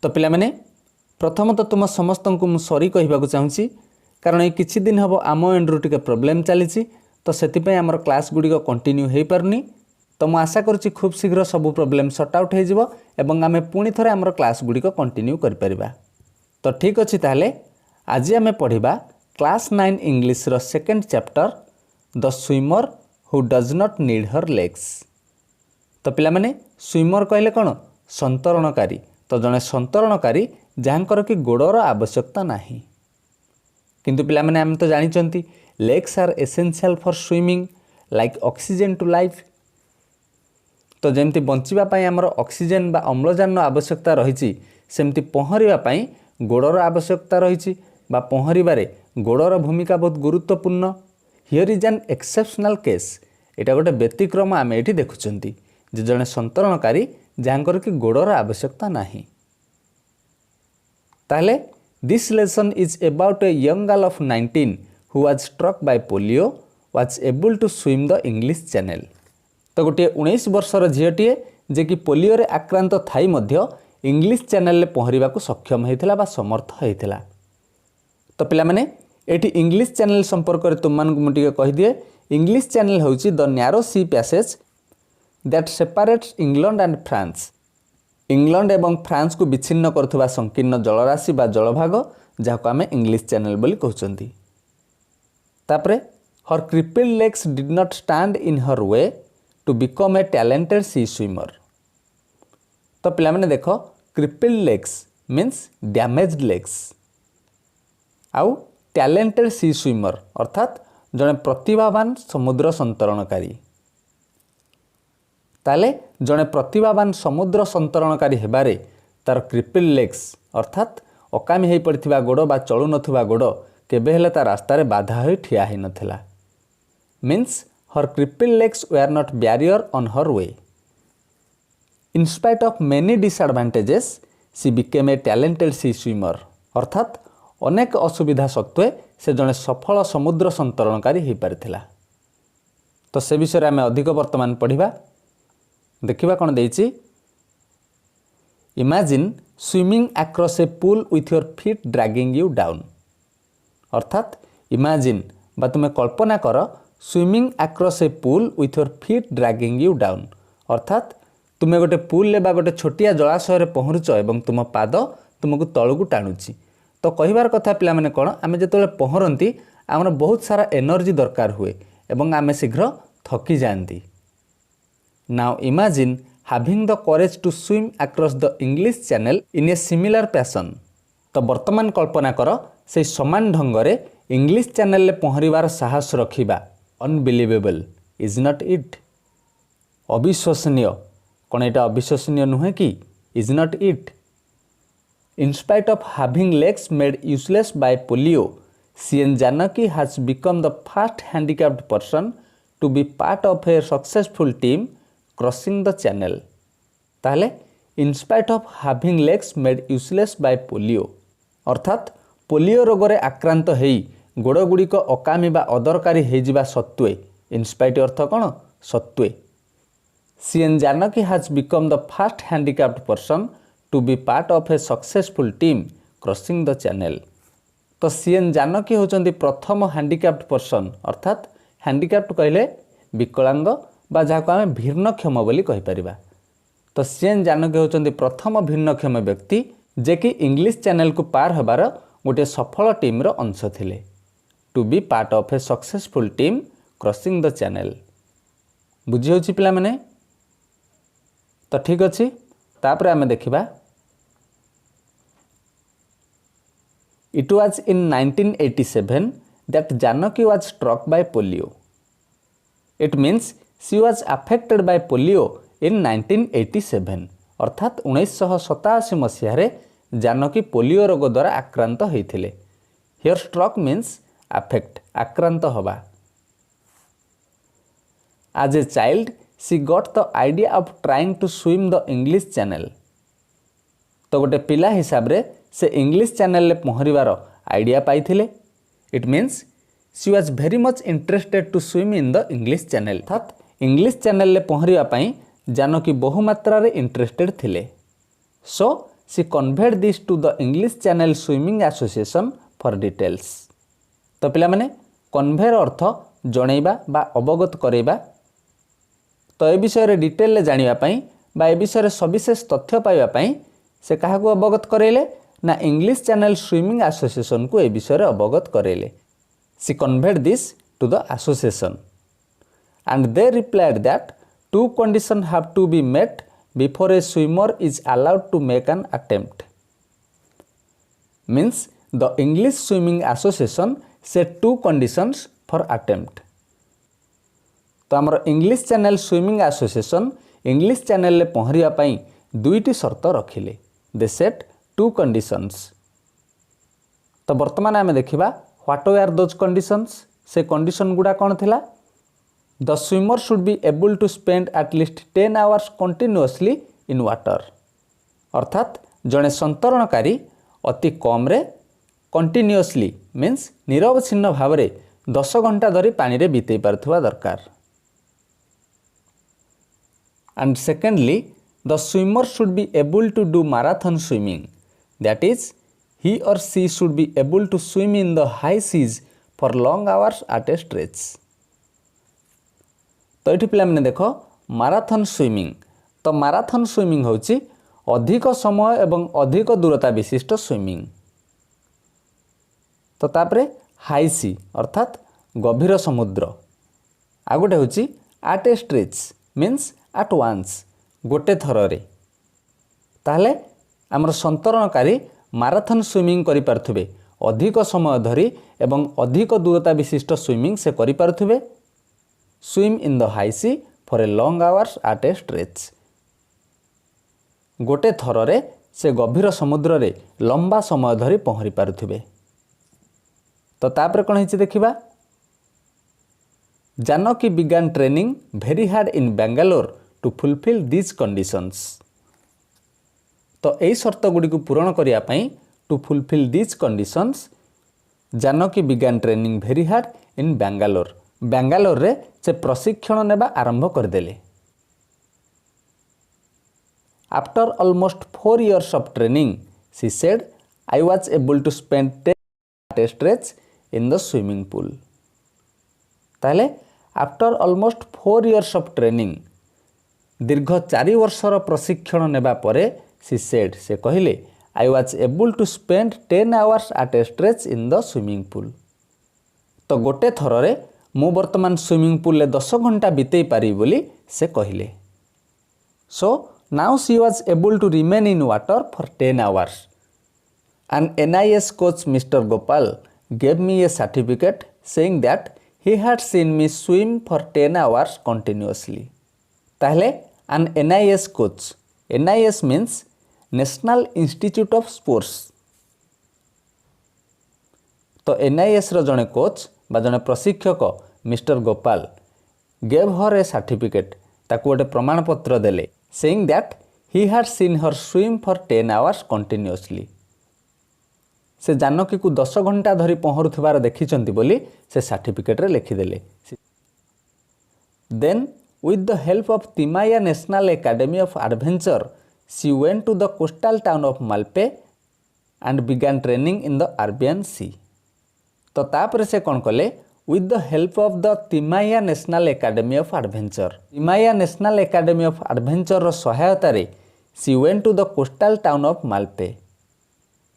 तो पिला माने प्रथमतः तुम समस्त को मु सॉरी कहबाक चाहूँगी कारण ये किछि दिन हम आम एंड्रु टिके प्रोब्लेम चली तो से आमर क्लास गुड़िक कंटिन्यू हो पारनी तो मुझे आशा करुँची खूब शीघ्र सब प्रोब्लेम सॉर्ट आउट हो आम पुणी थे आमर क्लास गुड़िक कंटिन्यू करिपरिबा। तो ठीक अच्छे ताहले आज आम पढ़िबा क्लास 9 इंग्लिश रो second chapter the swimmer who does not need her legs. तो पिला माने स्विमर कहले कौन संतरणकारी तो जड़े संतरणकारी जहाँकर कि गोड़र आवश्यकता नाही किंतु पिला माने आम तो जानी legs are essential for swimming like oxygen to life. तो जमती बंचापी आमर ऑक्सीजन बा अम्लजान आवश्यकता रही सेमती पहरिवाई गोड़र आवश्यकता रही पहरबारे गोड़र भूमिका बहुत गुरुत्वपूर्ण। Here is an exceptional case एटा गोटे व्यतिक्रम आम ये देखुं जे जड़े संतरणकारी जहाँकर कि गोड़र आवश्यकता नाही। ताहले this lesson is about a young girl of 19 who was struck by polio was able to swim the English channel. तो गोटे 19 वर्षर झीटीए जे कि पोलियो रे आक्रांत थाई मध्य इंग्लिश चैनल पहरिबा को सक्षम होता बा समर्थ होता। तो पिला माने एटी इंग्लिश चैनल संपर्क में तुम मुझे कहीदिए इंग्लिश चैनल हूँ the narrow sea passage that separates England and France. England एवं फ्रांस को विच्छिन्न करुवा संकीर्ण जलराशि बा जलभाग जहाँ आम इंग्लिश चैनल बोली कहते। तापरे her crippled legs did not stand in her way to become a talented sea swimmer. तो पिला माने देख crippled legs means damaged legs आउ टैलेंटेड सी स्विमर अर्थात जड़े प्रतिभावान समुद्र संतरणकारी। ताले जड़े प्रतिभावान समुद्र संतरणकारी हेबारे तार क्रिपल्ड लेग्स अर्थात अकामी हो पड़ता गोड़ बा चलु नथुवा गोड़ केबे हेले ता रास्तार बाधा हो ठिया ही नथिला। Means her crippled legs were not barrier on her way. In spite of many disadvantages she became a talented sea swimmer अर्थात अनेक असुविधा सत्वे से जड़े सफल समुद्र संतरणकारी हो पारिथिला। तो से विषय आम अधिक वर्तमान पढ़िबा देखिबा कौन देइछि। Imagine swimming across a pool with your feet dragging you down अर्थात इमेजिन बा तुम्हें कल्पना कर swimming across a pool with your feet dragging you down अर्थात तुम्हें गोटे पूल बा गोटे छोटिया जलाशय पहरुच एवं तुम पाद तुमको तलू टाणुची। तो कहिबार कथा पिला माने कौन आम जो पहरती आमर बहुत सारा एनर्जी दरकार हुए एवं आम शीघ्र थकी जाती। Now imagine having the courage to swim across the English Channel in a similar fashion। तो वर्तमान कल्पना कर से समान ढंगरे इंग्लिश चैनल ले पहरिबार साहस रखिबा अनबिलीवेबल इज नॉट इट अविश्वसनीय कौन एटा अविश्वसनीय नुहे कि is not it. In spite of having legs made useless by polio C N Janaki has become the first handicapped person to be part of a successful team crossing the channel. ताहले in spite of having legs made useless by polio अर्थात polio रोग आक्रांत होई गोड़ गुड़िक अकामी बा अदरकारी होइजिबा सत्वे in spite अर्थ कौन सत्वे C N Janaki has become the first handicapped person to be part of a successful team crossing the channel. तो सीएन जानकी होचंदी प्रथम हैंडिकैप्ड पर्सन अर्थात हैंडिकैप्ड कहले विकलांग बा जहाँ आम भिन्नक्षम बोली कहिपारिबा। तो सीएन जानकी होचंदी प्रथम भिन्नक्षम व्यक्ति जे कि इंग्लिश चैनल को पार होबार गोटे सफल टीम रो अंश थिले। To be part of a successful team crossing the channel बुझी होची पिला माने। तो ठीक अच्छे तापर आम देखिबा it was in 1987 that Janaki was struck by polio. It means she was affected by polio in 1987 अर्थात 1987 मसीह जानकी पोलियो रोग द्वारा आक्रांत होइथिले। हियर स्ट्रक मीन्स अफेक्ट आक्रांत हवा। As a child she got the idea of trying to swim the English channel. तो गोटे पिला हिसाब रे से इंग्लिश चैनल ले पहरिबार आइडिया पाइथिले। It means she was very much interested to swim in the English Channel अर्थात इंग्लिश चैनल ले पहरिबा पई जानकी बहुमात्रा रे इंटरेस्टेड थिले। So she conveyed this to the English Channel Swimming Association for details. तो पिला माने कन्वेर अर्थ जणैबा बा अवगत करेबा। तो ए विषय डिटेल जानिबा पई बा ए विषय सविशेष तथ्य पाइबा पई से काहाकू अवगत करेले ना इंग्लिश चैनल स्विमिंग एसोसिएशन को ए विषय अवगत करेले। She conveyed this to the association and they replied that two conditions have to be met before a swimmer is allowed to make an attempt. Means the English Swimming Association set two conditions for attempt. तो आमर English Channel Swimming association English channel पहरिया पाई दुईटी शर्त रखिले। दे set to conditions. तो वर्तमान आम देखा what are those conditions. से condition गुड़ा कौन थिला? The swimmer should be able to spend at least 10 hours continuously in water. अर्थात जड़े संतरणकारी अति कम रे कंटिन्यूअसली मीन्स निरवच्छिन्न भाव में 10 घंटा धरी पानी रे बीतई पारुथबा दरकार। And secondly, the swimmer should be able to do marathon swimming. That is, he or she should be able to swim in the high seas for long hours at a stretch. तो ये पे देख marathon swimming. तो marathon swimming होची अधिक समय एवं अधिक दूरता विशिष्ट स्विमिंग। तो तापरे हाई सी अर्थात गभीर समुद्र। आ गोटे होची at a stretch means at once गोटे थर रे। ताहले आमर संतरणकारी माराथन स्विमिंग करि पारुथबे अधिक समय धरी एवं अधिक दूरता विशिष्ट स्विमिंग से करि पारुथबे। swim in the high sea for a long hours at a stretch. गोटे थर रे से गभीर समुद्र रे लंबा समय धरी पहरी पारुथिबे। तो तापर कौन है देखिबा। Janaki began training very hard in Bangalore to fulfill these conditions. तो यही शर्त गुड़ी को पूरण करिया पई to fulfill these conditions Janaki began training very hard in Bangalore. Bangalore रे से प्रशिक्षण नेबा आरंभ करदेले। After almost 4 years of training, she said, I was able to spend 10 at a stretch in the swimming pool. ताहले after almost 4 years of training दीर्घ 4 वर्षर प्रशिक्षण नेबा परे she said से कहिले I was able to spend 10 hours at a stretch in the swimming pool. तो गोटे थर रे मु वर्तमान स्विमिंग पूल ले 10 घंटा बीतई पारी बोली से कहिले। So now she was able to remain in water for 10 hours. An NIS coach Mr. Gopal gave me a certificate saying that he had seen me swim for 10 hours continuously. ताहले an NIS coach, NIS means National Institute of Sports. तो NIS रो जने coach बा जने प्रशिक्षक mister Gopal gave her A certificate ताकू गोटे प्रमाण पत्र देले saying that he had seen her swim for 10 hours continuously. से जानकी को 10 घंटा धरी पहरुथिबार देखिचंती बोली से सर्टिफिकेट रे लिखिदेले। Then with the help of Thimayya National Academy of Adventure she went to the coastal town of Malpe and began training in the Arabian Sea. तो तापर से कौन कले with the help of the Thimayya National Academy of Adventure. Thimayya National Academy of Adventure सहायतार she went to the coastal town of Malpe.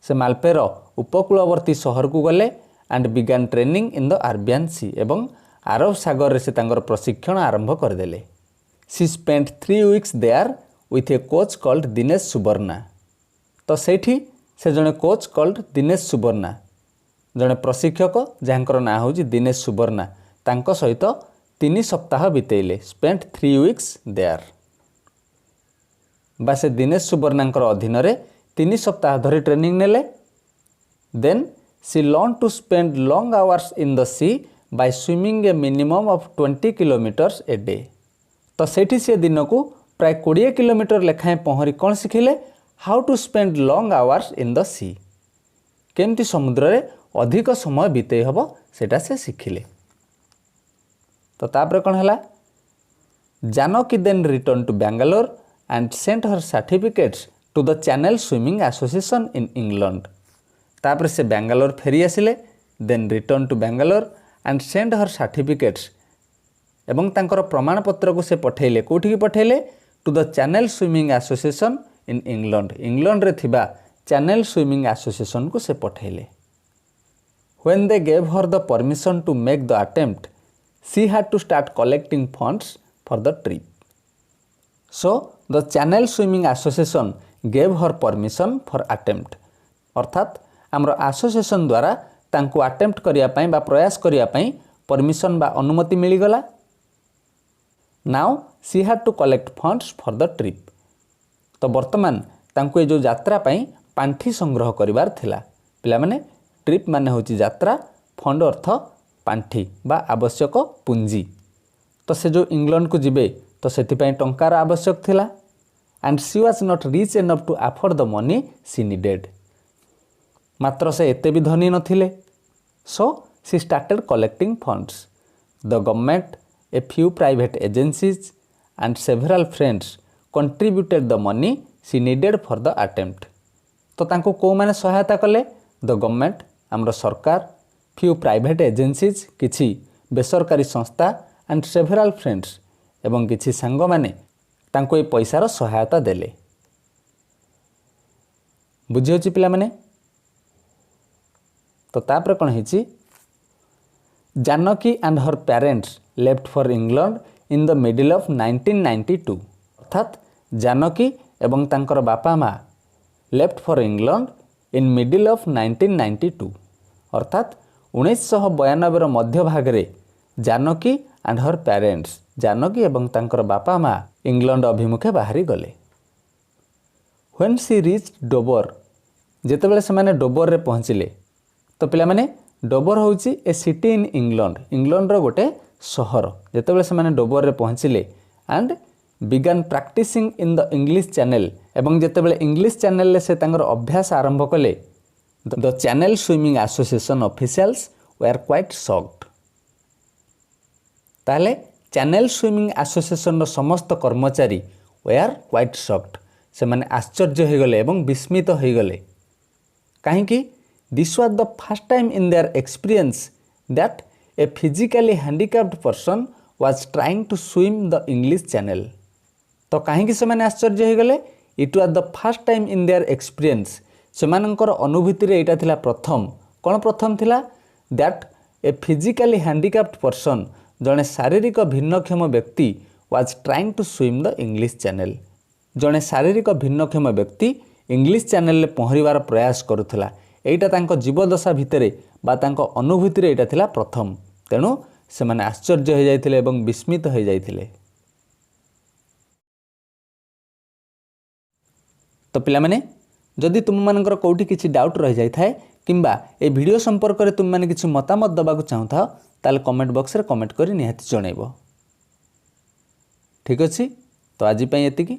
से मालपेर उपकूलवर्ती सहर को गले and began training in the Arabian sea एवं आरब सागर से तांगर प्रशिक्षण आरंभ करदेले। She spent 3 weeks there with a coach called Dinesh Subarna. तो सेठी से जने कोच कॉल्ड दिनेश सुबर्णा जड़े प्रशिक्षक जहाँकर ना हूँ दिनेश सुबर्णा तांको सहित 3 सप्ताह बीतेले। स्पेंट 3 weeks देयर बा से दिनेश सुबर्णा अधीन रे 3 सप्ताह धरी ट्रेनिंग नेले। Then she learn to spend long hours in the sea by swimming a minimum of 20 kilometers a day. तो सेठी से दिन को प्राय 20 किलोमीटर लेखाएं पहरी कौन शिखिले how to spend long hours in the sea केमती समुद्र रे अधिक समय बीतई हम सेटा से शिखिले। तो तापर कौन है Janaki then return to Bangalore and sent her certificates to the Channel Swimming Association in England. तापर से बेंगालोर फेरी आसिले, then return to Bangalore and send her certificates एवं तांकर प्रमाणपत्र को से पठेले, कोठी पठेले to the Channel Swimming Association in England. England रे थिबा चैनल स्विमिंग एसोसिएशन को से पठेले। When they gave her the permission to make the attempt, she had to start collecting funds for the trip. So the Channel Swimming Association gave her permission for attempt. अर्थात आमर association द्वारा तांको attempt करिया पई बा प्रयास करिया पई परमिशन बा अनुमति मिली गला। Now she had to collect funds for the trip. तो वर्तमान तांको ए जो यात्रा पई पांठी संग्रह करिवार थिला। पिला माने ट्रिप माने होची यात्रा, फंड अर्थ पांठी बा आवश्यक पुंजी। तो से जो इंग्लैंड को जिबे तो सेतिपई टंकार आवश्यक थिला and she was not rich enough to afford the money she needed. मात्र से एते भी धनी नथिले। So she started collecting funds. The government, a few private agencies and several friends contributed the money she needed for the attempt. तो तांको को माने सहायता कले? द गवर्नमेंट आमर सरकार, फ्यू प्राइवेट एजेंसीज किछि बेसरकारी संस्था एंड सेवरल फ्रेंड्स एवं किछि सांग माने तांको ए पैसार सहायता देले। बुझी होछि पिला माने? तो तापर कौन है, Janaki and her parents left for England in the middle of 1992। अर्थात जानकी एवं तांकर बापा माँ left for England in middle of 1992। अर्थात 1992 मध्य भागरे Janaki and her parents, Janaki एवं तांकर बापा माँ इंग्लैंड अभिमुखे बाहरी गले। व्हेन सी रीच डोबर, जेतेबेले से माने डोबर रे पहुँचिले, तो पिला माने डोबर होची a city in England, England रो गोटे सहर। जेतेबेले से माने डोबर रे पहुँचिले and began practising in the English Channel, एवं जेतेबेले इंग्लिश चैनल से तांकर अभ्यास आरंभ कले, the Channel Swimming Association officials were quite shocked. ताले चैनल स्विमिंग एसोसिएशन समस्त कर्मचारी वेर क्वाइट शॉक्ड, से माने आश्चर्य हो गले एवं विस्मित हो गले। कहीं this was the first time in their experience that a physically handicapped person was trying to swim the English channel. तो कहीं से माने आश्चर्य हो गले? It was the first time in their experience, सेमानंकर अनुभूति रे एटा थिला प्रथम। कौन प्रथम थिला? That a physically handicapped person, जड़े शारीरिक भिन्नक्षम व्यक्ति was trying to swim the English Channel. जड़े शारीरिक भिन्नक्षम व्यक्ति इंग्लिश चैनल पहरिवार प्रयास करुथला। एटा तांको जीवदशा भितरे बा तांको अनुभूति रे एटा थिला प्रथम। तेणु से माने आश्चर्य हो जाइथिले एवं विस्मित हो जाइथिले। तो पिला माने जदि तुम मानकर कोठी किछि डाउट रह जाय थाए किंबा ए वीडियो संपर्क रे तुम माने किछि मतामत दबाकू चाहता ताले कमेंट बॉक्स रे कमेंट करी निहाती जणैबो। ठीक अछि, तो आज पई एतिकी।